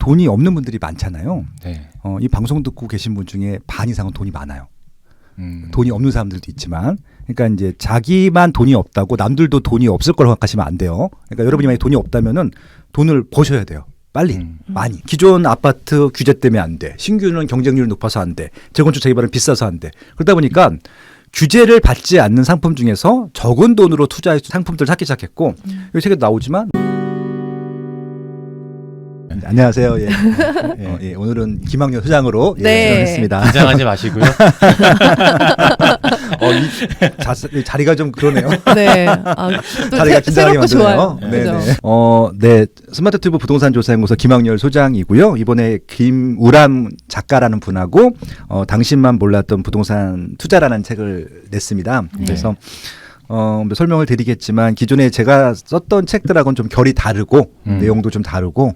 돈이 없는 분들이 많잖아요. 네. 이 방송 듣고 계신 분 중에 반 이상은 돈이 많아요. 돈이 없는 사람들도 있지만, 그러니까 이제 자기만 돈이 없다고 남들도 돈이 없을 거라고 생각하시면 안 돼요. 그러니까 여러분이 만약에 돈이 없다면은 돈을 버셔야 돼요. 빨리 많이. 기존 아파트 규제 때문에 안 돼. 신규는 경쟁률이 높아서 안 돼. 재건축 재개발은 비싸서 안 돼. 그러다 보니까 규제를 받지 않는 상품 중에서 적은 돈으로 투자할 상품들을 찾기 시작했고 여기 책에도 나오지만 안녕하세요. 예. 예, 오늘은 김학년 소장으로 출연했습니다. 긴장하지 마시고요. 이 자리가 좀 그러네요. 네. 자리가 긴장하게 만드네요. 네. 스마트튜브 부동산 조사연구소 김학렬 소장이고요. 이번에 김우람 작가라는 분하고 당신만 몰랐던 부동산 투자라는 책을 냈습니다. 그래서 설명을 드리겠지만 기존에 제가 썼던 책들하고는 좀 결이 다르고 내용도 좀 다르고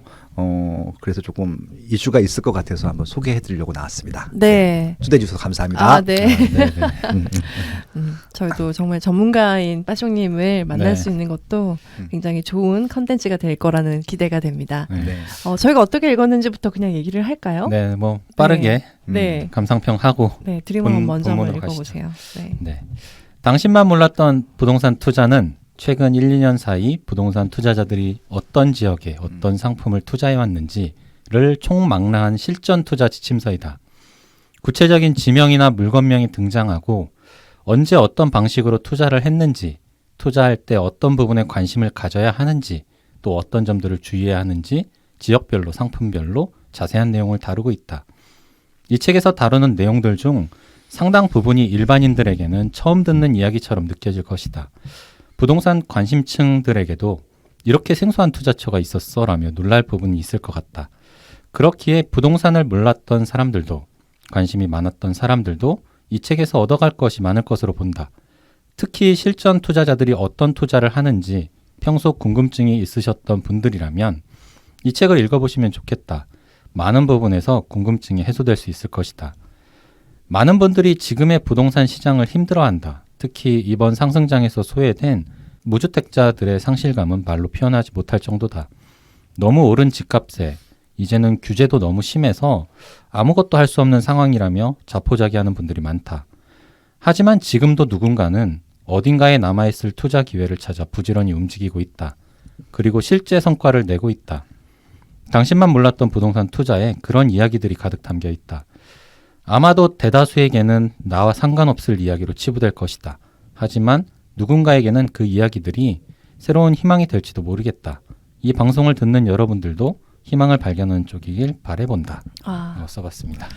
그래서 조금 이슈가 있을 것 같아서 한번 소개해드리려고 나왔습니다. 네. 초대해 주셔서 감사합니다. 네. 저희도 정말 전문가인 빠숑님을 만날 수 있는 것도 굉장히 좋은 컨텐츠가 될 거라는 기대가 됩니다. 저희가 어떻게 읽었는지부터 그냥 얘기를 할까요? 네, 뭐 빠르게 네. 감상평하고 드림원 먼저 한번 읽어보세요. 네. 당신만 몰랐던 부동산 투자는 최근 1, 2년 사이 부동산 투자자들이 어떤 지역에 어떤 상품을 투자해왔는지를 총망라한 실전 투자 지침서이다. 구체적인 지명이나 물건명이 등장하고 언제 어떤 방식으로 투자를 했는지, 투자할 때 어떤 부분에 관심을 가져야 하는지, 또 어떤 점들을 주의해야 하는지 지역별로 상품별로 자세한 내용을 다루고 있다. 이 책에서 다루는 내용들 중 상당 부분이 일반인들에게는 처음 듣는 이야기처럼 느껴질 것이다. 부동산 관심층들에게도 이렇게 생소한 투자처가 있었어라며 놀랄 부분이 있을 것 같다. 그렇기에 부동산을 몰랐던 사람들도 관심이 많았던 사람들도 이 책에서 얻어갈 것이 많을 것으로 본다. 특히 실전 투자자들이 어떤 투자를 하는지 평소 궁금증이 있으셨던 분들이라면 이 책을 읽어보시면 좋겠다. 많은 부분에서 궁금증이 해소될 수 있을 것이다. 많은 분들이 지금의 부동산 시장을 힘들어한다. 특히 이번 상승장에서 소외된 무주택자들의 상실감은 말로 표현하지 못할 정도다. 너무 오른 집값에 이제는 규제도 너무 심해서 아무것도 할 수 없는 상황이라며 자포자기하는 분들이 많다. 하지만 지금도 누군가는 어딘가에 남아있을 투자 기회를 찾아 부지런히 움직이고 있다. 그리고 실제 성과를 내고 있다. 당신만 몰랐던 부동산 투자에 그런 이야기들이 가득 담겨 있다. 아마도 대다수에게는 나와 상관없을 이야기로 치부될 것이다. 하지만 누군가에게는 그 이야기들이 새로운 희망이 될지도 모르겠다. 이 방송을 듣는 여러분들도 희망을 발견하는 쪽이길 바라본다. 써봤습니다.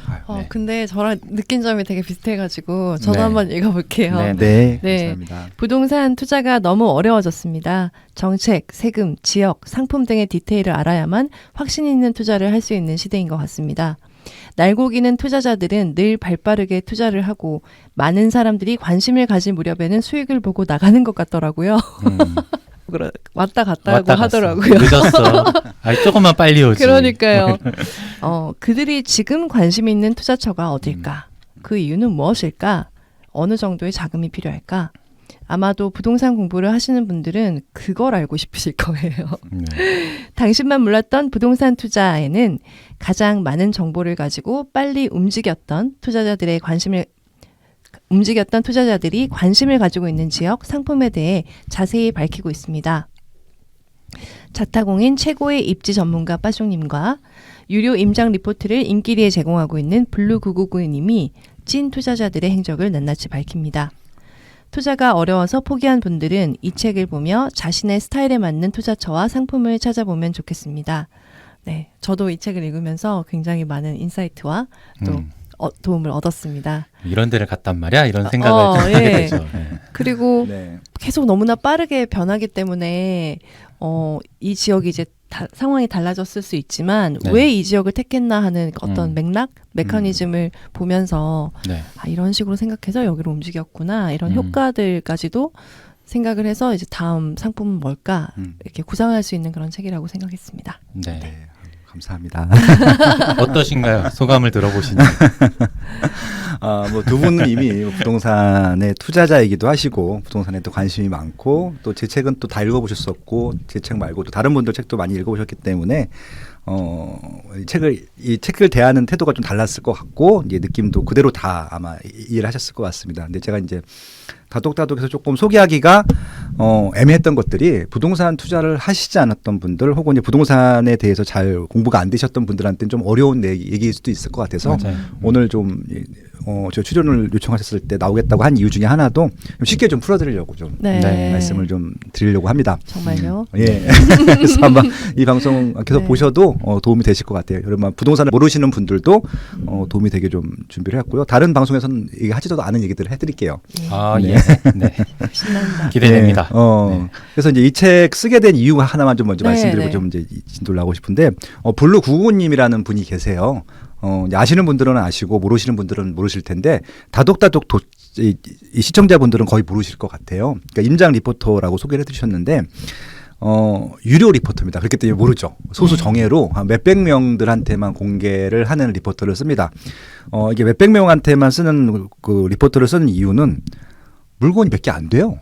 근데 저랑 느낀 점이 되게 비슷해가지고 저도 한번 읽어볼게요. 네. 감사합니다. 부동산 투자가 너무 어려워졌습니다. 정책, 세금, 지역, 상품 등의 디테일을 알아야만 확신 있는 투자를 할 수 있는 시대인 것 같습니다. 날고기는 투자자들은 늘 발빠르게 투자를 하고 많은 사람들이 관심을 가진 무렵에는 수익을 보고 나가는 것 같더라고요. 왔다 갔다 하고 하더라고요. 늦었어. 조금만 빨리 오지. 그러니까요. 그들이 지금 관심 있는 투자처가 어딜까? 그 이유는 무엇일까? 어느 정도의 자금이 필요할까? 아마도 부동산 공부를 하시는 분들은 그걸 알고 싶으실 거예요. 당신만 몰랐던 부동산 투자에는 가장 많은 정보를 가지고 빨리 움직였던 투자자들이 관심을 가지고 있는 지역, 상품에 대해 자세히 밝히고 있습니다. 자타공인 최고의 입지 전문가 빠숑님과 유료 임장 리포트를 인기리에 제공하고 있는 블루999님이 찐 투자자들의 행적을 낱낱이 밝힙니다. 투자가 어려워서 포기한 분들은 이 책을 보며 자신의 스타일에 맞는 투자처와 상품을 찾아보면 좋겠습니다. 네, 저도 이 책을 읽으면서 굉장히 많은 인사이트와 또 도움을 얻었습니다. 이런 데를 갔단 말이야? 이런 생각을 좀 하게 되죠. 그리고 계속 너무나 빠르게 변하기 때문에 이 지역이 이제 상황이 달라졌을 수 있지만 왜 이 지역을 택했나 하는 어떤 맥락, 메커니즘을 보면서 이런 식으로 생각해서 여기로 움직였구나 이런 효과들까지도 생각을 해서 이제 다음 상품은 뭘까 이렇게 구상할 수 있는 그런 책이라고 생각했습니다. 네. 감사합니다. 어떠신가요? 소감을 들어보시니. 두 분은 이미 부동산의 투자자이기도 하시고 부동산에 또 관심이 많고 또 제 책은 또 다 읽어보셨었고 제 책 말고 또 다른 분들 책도 많이 읽어보셨기 때문에 이 책을 대하는 태도가 좀 달랐을 것 같고 이제 느낌도 그대로 다 아마 이해를 하셨을 것 같습니다. 근데 제가 이제 다독다독해서 조금 소개하기가 애매했던 것들이 부동산 투자를 하시지 않았던 분들 혹은 이제 부동산에 대해서 잘 공부가 안 되셨던 분들한테는 좀 어려운 얘기일 수도 있을 것 같아서 맞아요. 오늘 좀 저 출연을 요청하셨을 때 나오겠다고 한 이유 중에 하나도 쉽게 좀 풀어드리려고 좀 네. 말씀을 좀 드리려고 합니다. 정말요? 예. 그래서 아마 이 방송 계속 네. 보셔도 도움이 되실 것 같아요. 여러분 부동산을 모르시는 분들도 도움이 되게 좀 준비를 했고요. 다른 방송에서는 얘기하지도 않은 얘기들을 해드릴게요. 아, 네. 예. 네. 신난다. 기대됩니다. 네. 그래서 이제 이 책 쓰게 된 이유 하나만 좀 먼저 네, 말씀드리고 네. 좀 이제 진도를 나오고 싶은데 블루 999님이라는 분이 계세요. 이제 아시는 분들은 아시고 모르시는 분들은 모르실 텐데 다독다독 이 시청자분들은 거의 모르실 것 같아요. 그러니까 임장 리포터라고 소개를 해주셨는데 유료 리포터입니다. 그렇기 때문에 모르죠. 소수 정예로 한 몇백 명들한테만 공개를 하는 리포터를 씁니다. 이게 몇백 명한테만 쓰는 그 리포터를 쓰는 이유는 물건이 몇 개 안 돼요.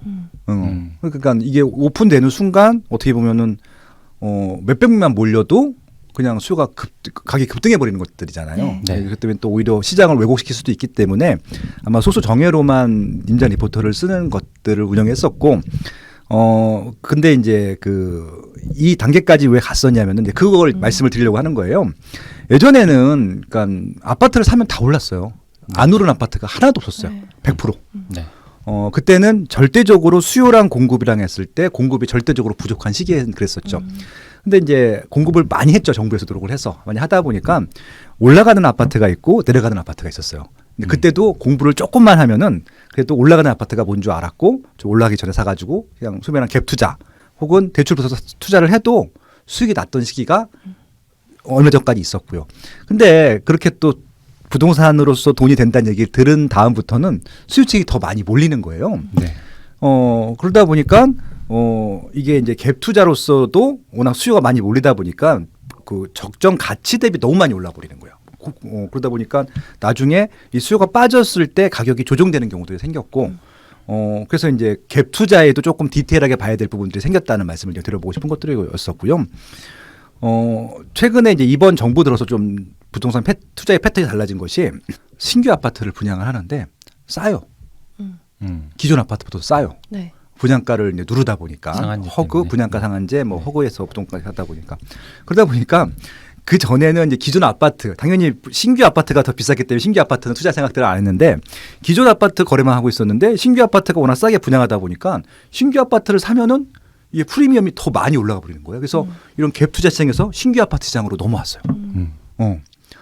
그러니까 이게 오픈되는 순간 어떻게 보면은 몇백 명만 몰려도 그냥 수요가 가격이 급등해 버리는 것들이잖아요. 네. 그렇기 때문에 또 오히려 시장을 왜곡시킬 수도 있기 때문에 아마 소수 정예로만 임장 리포터를 쓰는 것들을 운영했었고 근데 이제 이 단계까지 왜 갔었냐면은 이제 그걸 말씀을 드리려고 하는 거예요. 예전에는 그러니까 아파트를 사면 다 올랐어요. 안 오른 아파트가 하나도 없었어요. 네. 100%. 네. 그때는 절대적으로 수요랑 공급이랑 했을 때 공급이 절대적으로 부족한 시기에는 그랬었죠. 근데 이제 공급을 많이 했죠. 정부에서 노력을 해서 많이 하다 보니까 올라가는 아파트가 있고 내려가는 아파트가 있었어요. 근데 그때도 공부를 조금만 하면은 그래도 올라가는 아파트가 뭔 줄 알았고 좀 올라가기 전에 사가지고 그냥 소매랑 갭 투자 혹은 대출 받아서 투자를 해도 수익이 났던 시기가 얼마 전까지 있었고요. 근데 그렇게 또 부동산으로서 돈이 된다는 얘기를 들은 다음부터는 수요층이 더 많이 몰리는 거예요. 네. 그러다 보니까 이게 이제 갭 투자로서도 워낙 수요가 많이 몰리다 보니까 그 적정 가치 대비 너무 많이 올라 버리는 거예요. 그러다 보니까 나중에 이 수요가 빠졌을 때 가격이 조정되는 경우도 생겼고 그래서 이제 갭 투자에도 조금 디테일하게 봐야 될 부분들이 생겼다는 말씀을 드려보고 싶은 것들이었었고요. 최근에 이제 이번 정부 들어서 좀 부동산 투자의 패턴이 달라진 것이 신규 아파트를 분양을 하는데 싸요. 기존 아파트보다 싸요. 네. 분양가를 이제 누르다 보니까 상한제 허그 때문에. 분양가 상한제 뭐 허그에서 부동까지 하다 보니까 그러다 보니까 그 전에는 이제 기존 아파트 당연히 신규 아파트가 더 비쌌기 때문에 신규 아파트는 투자 생각들을 안 했는데 기존 아파트 거래만 하고 있었는데 신규 아파트가 워낙 싸게 분양하다 보니까 신규 아파트를 사면은 이게 프리미엄이 더 많이 올라가 버리는 거예요. 그래서 이런 갭 투자 시장에서 신규 아파트 시장으로 넘어왔어요.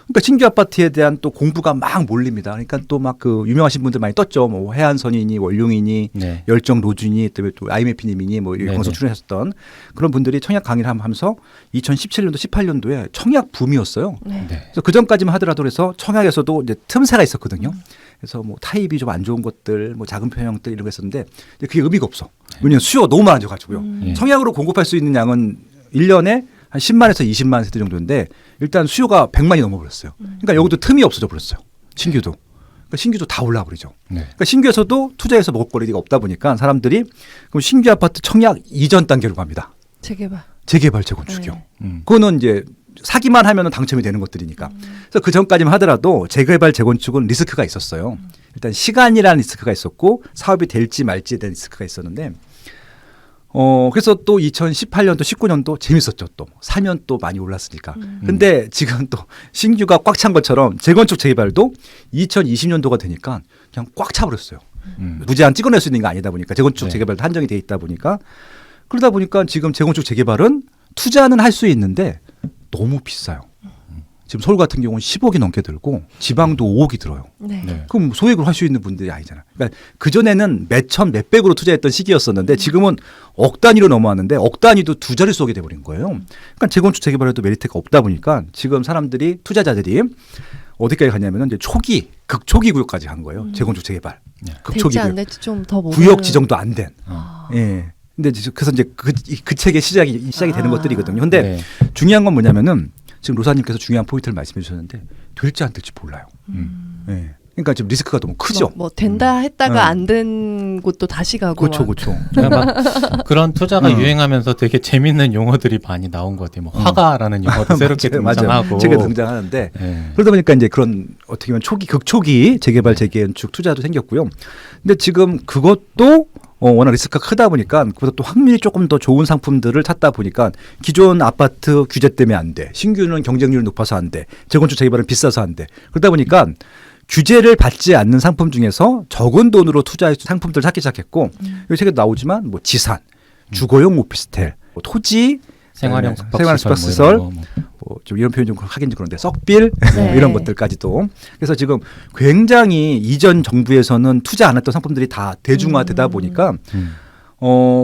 그러니까 신규 아파트에 대한 또 공부가 막 몰립니다. 그러니까 또 막 그 유명하신 분들 많이 떴죠. 뭐 해안선이니 원룡이니 네. 열정 로준이 또 IMF님이니 뭐 이 방송 출연하셨던 그런 분들이 청약 강의를 하면서 2017년도 18년도에 청약 붐이었어요. 네. 그래서 그 전까지만 하더라도 그래서 청약에서도 이제 틈새가 있었거든요. 그래서 뭐 타입이 좀 안 좋은 것들, 뭐 작은 편형들 이런 거 있었는데 그게 의미가 없어. 왜냐하면 수요가 너무 많아져가지고요. 청약으로 공급할 수 있는 양은 1년에 한 10만에서 20만 세대 정도인데 일단 수요가 100만이 넘어버렸어요. 그러니까 여기도 틈이 없어져 버렸어요. 신규도. 그러니까 신규도 다 올라 버리죠. 네. 그러니까 신규에서도 투자해서 먹을거리가 없다 보니까 사람들이 그럼 신규 아파트 청약 이전 단계로 갑니다. 재개발, 재건축이요. 그거는 이제 사기만 하면 당첨이 되는 것들이니까. 그래서 그 전까지만 하더라도 재개발, 재건축은 리스크가 있었어요. 일단 시간이라는 리스크가 있었고 사업이 될지 말지에 대한 리스크가 있었는데 그래서 또 2018년도 19년도 재밌었죠. 또 사면 또 많이 올랐으니까. 근데 지금 또 신규가 꽉 찬 것처럼 재건축 재개발도 2020년도가 되니까 그냥 꽉 차버렸어요. 무제한 찍어낼 수 있는 게 아니다 보니까 재건축 재개발도 한정이 돼 있다 보니까 그러다 보니까 지금 재건축 재개발은 투자는 할 수 있는데 너무 비싸요. 지금 서울 같은 경우는 10억이 넘게 들고 지방도 5억이 들어요. 네. 그럼 소액으로 할 수 있는 분들이 아니잖아요. 그러니까 그전에는 몇천 몇백으로 투자했던 시기였었는데 지금은 억 단위로 넘어왔는데 억 단위도 두 자릿수 억이 돼버린 거예요. 그러니까 재건축 재개발에도 메리트가 없다 보니까 지금 사람들이 투자자들이 어디까지 가냐면은 이제 극초기 구역까지 간 거예요. 재건축 재개발. 극초기 될지 안 구역. 될지 좀 더 구역 지정도 안 된. 예. 근데 그래서 이제 그 책의 시작이 되는 것들이거든요. 근데 중요한 건 뭐냐면은 지금 로사님께서 중요한 포인트를 말씀해 주셨는데 될지 안 될지 몰라요. 예. 그러니까 지금 리스크가 너무 크죠. 뭐 된다 했다가 음. 안 된 곳도 다시 가고. 그렇죠, 막. 그렇죠. 그러니까 막 그런 투자가 유행하면서 되게 재밌는 용어들이 많이 나온 것 같아요. 뭐 화가라는 용어도 새롭게 등장하고. 맞아요. 책에 등장하는데 네. 그러다 보니까 이제 그런 어떻게 보면 극초기 재개발 재개연축 투자도 생겼고요. 근데 지금 그것도 워낙 리스크가 크다 보니까 그보다 또 확률이 조금 더 좋은 상품들을 찾다 보니까 기존 아파트 규제 때문에 안 돼. 신규는 경쟁률이 높아서 안 돼. 재건축 재개발은 비싸서 안 돼. 그러다 보니까 규제를 받지 않는 상품 중에서 적은 돈으로 투자할 상품들을 찾기 시작했고 여기 책에도 나오지만 뭐 지산, 주거용 오피스텔, 뭐 토지, 생활형 생활 숙박시설, 뭐 좀 이런 표현 좀 하긴 그런데 썩빌 네. 이런 것들까지도. 그래서 지금 굉장히 이전 정부에서는 투자 안 했던 상품들이 다 대중화되다 보니까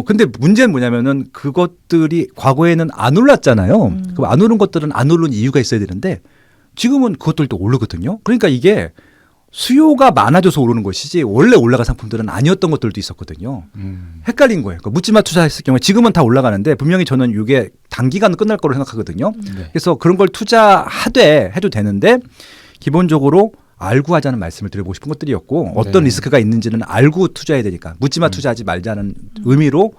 근데 문제는 뭐냐면은 그것들이 과거에는 안 올랐잖아요. 그럼 안 오른 것들은 안 오른 이유가 있어야 되는데 지금은 그것들도 오르거든요. 그러니까 이게 수요가 많아져서 오르는 것이지 원래 올라간 상품들은 아니었던 것들도 있었거든요. 헷갈린 거예요. 그러니까 묻지마 투자했을 경우에 지금은 다 올라가는데 분명히 저는 이게 단기간은 끝날 거로 생각하거든요. 네. 그래서 그런 걸 투자하되 해도 되는데 기본적으로 알고 하자는 말씀을 드려보고 싶은 것들이었고 어떤 네. 리스크가 있는지는 알고 투자해야 되니까 묻지마 투자하지 말자는 의미로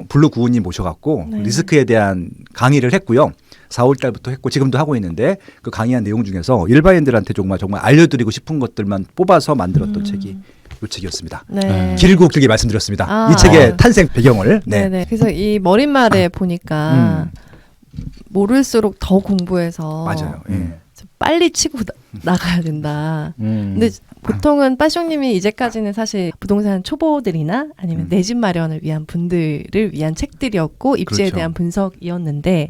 블루 구우님 모셔갖고 네. 리스크에 대한 강의를 했고요. 4월 달부터 했고 지금도 하고 있는데 그 강의한 내용 중에서 일반인들한테 정말 알려드리고 싶은 것들만 뽑아서 만들었던 책이 이 책이었습니다. 네. 길고 길게 말씀드렸습니다. 아. 이 책의 탄생 배경을. 네. 네. 그래서 이 머릿말에 보니까 모를수록 더 공부해서 맞아요. 예. 빨리 치고 나가야 된다. 근데 보통은 빠숑님이 이제까지는 사실 부동산 초보들이나 아니면 내 집 마련을 위한 분들을 위한 책들이었고 입지에 그렇죠. 대한 분석이었는데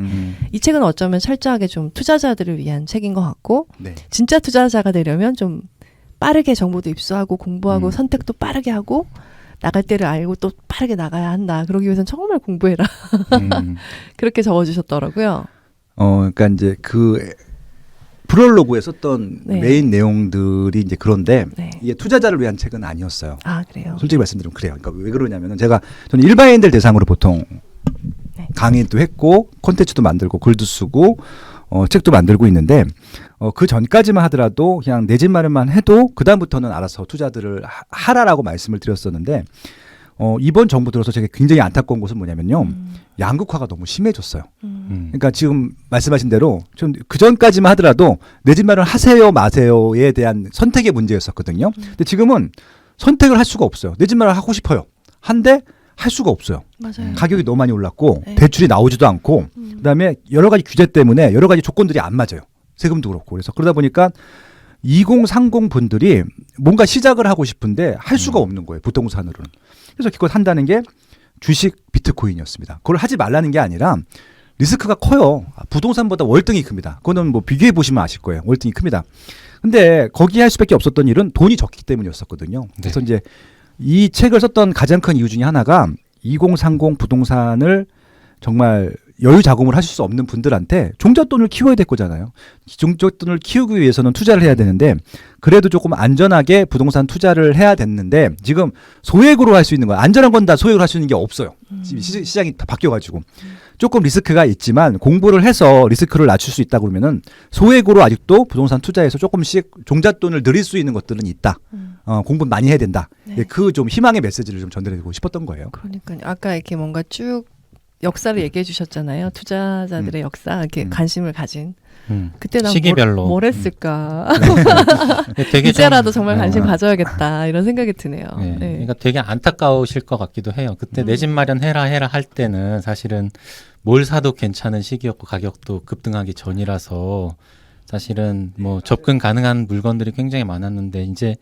이 책은 어쩌면 철저하게 좀 투자자들을 위한 책인 것 같고 네. 진짜 투자자가 되려면 좀 빠르게 정보도 입수하고 공부하고 선택도 빠르게 하고 나갈 때를 알고 또 빠르게 나가야 한다. 그러기 위해서는 정말 공부해라. 그렇게 적어주셨더라고요. 그러니까 이제 그 프롤로그에 썼던 네. 메인 내용들이 이제 그런데 네. 이게 투자자를 위한 책은 아니었어요. 아 그래요. 솔직히 말씀드리면 그래요. 그러니까 왜 그러냐면은 저는 일반인들 대상으로 보통 네. 강의도 했고 콘텐츠도 만들고 글도 쓰고 책도 만들고 있는데 그 전까지만 하더라도 그냥 내 집 마련만 해도 그 다음부터는 알아서 투자들을 하라라고 말씀을 드렸었는데 이번 정부 들어서 제가 굉장히 안타까운 것은 뭐냐면요. 양극화가 너무 심해졌어요. 그러니까 지금 말씀하신 대로 좀 그 전까지만 하더라도 내 집 마련 하세요 마세요에 대한 선택의 문제였었거든요. 근데 지금은 선택을 할 수가 없어요. 내 집 마련 하고 싶어요. 한데 할 수가 없어요. 맞아요. 가격이 너무 많이 올랐고 네. 대출이 나오지도 않고 그다음에 여러 가지 규제 때문에 여러 가지 조건들이 안 맞아요. 세금도 그렇고. 그래서 그러다 보니까 2030 분들이 뭔가 시작을 하고 싶은데 할 수가 없는 거예요. 부동산으로는. 그래서 기껏 한다는 게 주식 비트코인이었습니다. 그걸 하지 말라는 게 아니라 리스크가 커요. 부동산보다 월등히 큽니다. 그거는 뭐 비교해 보시면 아실 거예요. 월등히 큽니다. 근데 거기에 할 수밖에 없었던 일은 돈이 적기 때문이었었거든요. 그래서 이제 이 책을 썼던 가장 큰 이유 중에 하나가 2030 부동산을 정말 여유 자금을 하실 수 없는 분들한테 종잣돈을 키워야 될 거잖아요. 종잣돈을 키우기 위해서는 투자를 해야 되는데 그래도 조금 안전하게 부동산 투자를 해야 됐는데 지금 소액으로 할 수 있는 거예요. 안전한 건 다 소액으로 할 수 있는 게 없어요. 지금 시장이 다 바뀌어가지고 조금 리스크가 있지만 공부를 해서 리스크를 낮출 수 있다 그러면은 소액으로 아직도 부동산 투자에서 조금씩 종잣돈을 늘릴 수 있는 것들은 있다. 공부 많이 해야 된다. 네. 그 좀 희망의 메시지를 좀 전달해드리고 싶었던 거예요. 그러니까요. 아까 이렇게 뭔가 쭉 역사를 얘기해 주셨잖아요. 투자자들의 역사, 이렇게 관심을 가진. 그때 난 시기별로. 뭘 했을까? 되게 이제라도 정말 관심 가져야겠다 이런 생각이 드네요. 네. 네. 그러니까 되게 안타까우실 것 같기도 해요. 그때 내 집 마련 해라 할 때는 사실은 뭘 사도 괜찮은 시기였고 가격도 급등하기 전이라서 사실은 뭐 접근 가능한 물건들이 굉장히 많았는데 이제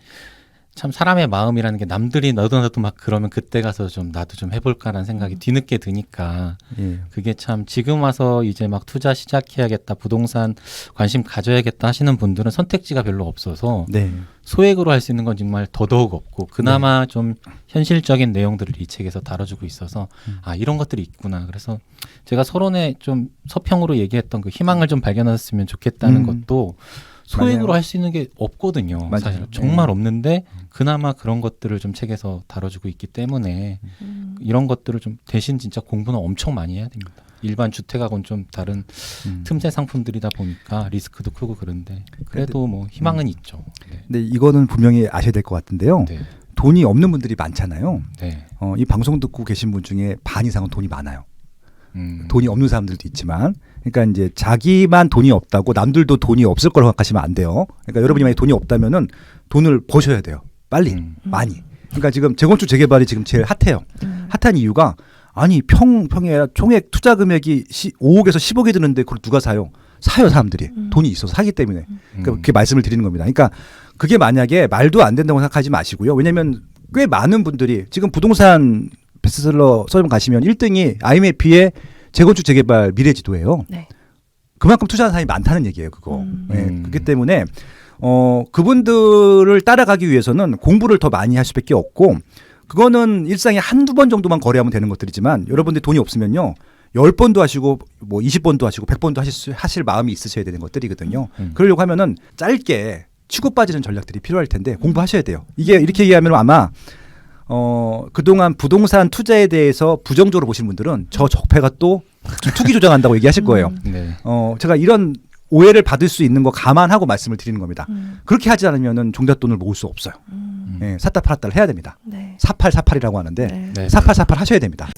참 사람의 마음이라는 게 남들이 너도 막 그러면 그때 가서 좀 나도 좀 해볼까라는 생각이 뒤늦게 드니까 예. 그게 참 지금 와서 이제 막 투자 시작해야겠다 부동산 관심 가져야겠다 하시는 분들은 선택지가 별로 없어서 네. 소액으로 할 수 있는 건 정말 더더욱 없고 그나마 좀 현실적인 내용들을 이 책에서 다뤄주고 있어서 아 이런 것들이 있구나. 그래서 제가 서론에 좀 서평으로 얘기했던 그 희망을 좀 발견했으면 좋겠다는 것도 소액으로 할 수 있는 게 없거든요. 맞아요. 사실 정말 없는데 그나마 그런 것들을 좀 책에서 다뤄주고 있기 때문에 이런 것들을 좀 대신 진짜 공부는 엄청 많이 해야 됩니다. 일반 주택하고는 좀 다른 틈새 상품들이다 보니까 리스크도 크고 그런데 그래도 뭐 희망은 있죠. 네. 근데 이거는 분명히 아셔야 될 것 같은데요. 네. 돈이 없는 분들이 많잖아요. 네. 이 방송 듣고 계신 분 중에 반 이상은 돈이 많아요. 돈이 없는 사람들도 있지만, 그러니까 이제 자기만 돈이 없다고 남들도 돈이 없을 거라고 생각하시면 안 돼요. 그러니까 여러분이 만약 돈이 없다면은 돈을 버셔야 돼요. 빨리, 많이. 그러니까 지금 재건축 재개발이 지금 제일 핫해요. 핫한 이유가 아니 평에 총액 투자 금액이 5억에서 10억이 드는데 그걸 누가 사요? 사요 사람들이. 돈이 있어서 사기 때문에. 그러니까 그렇게 말씀을 드리는 겁니다. 그러니까 그게 만약에 말도 안 된다고 생각하지 마시고요. 왜냐하면 꽤 많은 분들이 지금 부동산 베스트셀러 서점 가시면 1등이 IMF의 재건축 재개발 미래지도예요. 네. 그만큼 투자하는 사람이 많다는 얘기예요. 그거. 네, 그렇기 때문에 그분들을 따라가기 위해서는 공부를 더 많이 할 수밖에 없고, 그거는 일상에 한두 번 정도만 거래하면 되는 것들이지만 여러분들이 돈이 없으면요 10번도 하시고 뭐 20번도 하시고 100번도 하실 마음이 있으셔야 되는 것들이거든요. 그러려고 하면은 짧게 치고 빠지는 전략들이 필요할 텐데 공부하셔야 돼요. 이게 이렇게 얘기하면 아마 그동안 부동산 투자에 대해서 부정적으로 보신 분들은 저 적폐가 또 투기 조장한다고 얘기하실 거예요. 네. 제가 이런 오해를 받을 수 있는 거 감안하고 말씀을 드리는 겁니다. 그렇게 하지 않으면은 종잣돈을 모을 수 없어요. 네, 샀다 팔았다를 해야 됩니다. 네. 4848이라고 하는데 네. 네. 4848 하셔야 됩니다.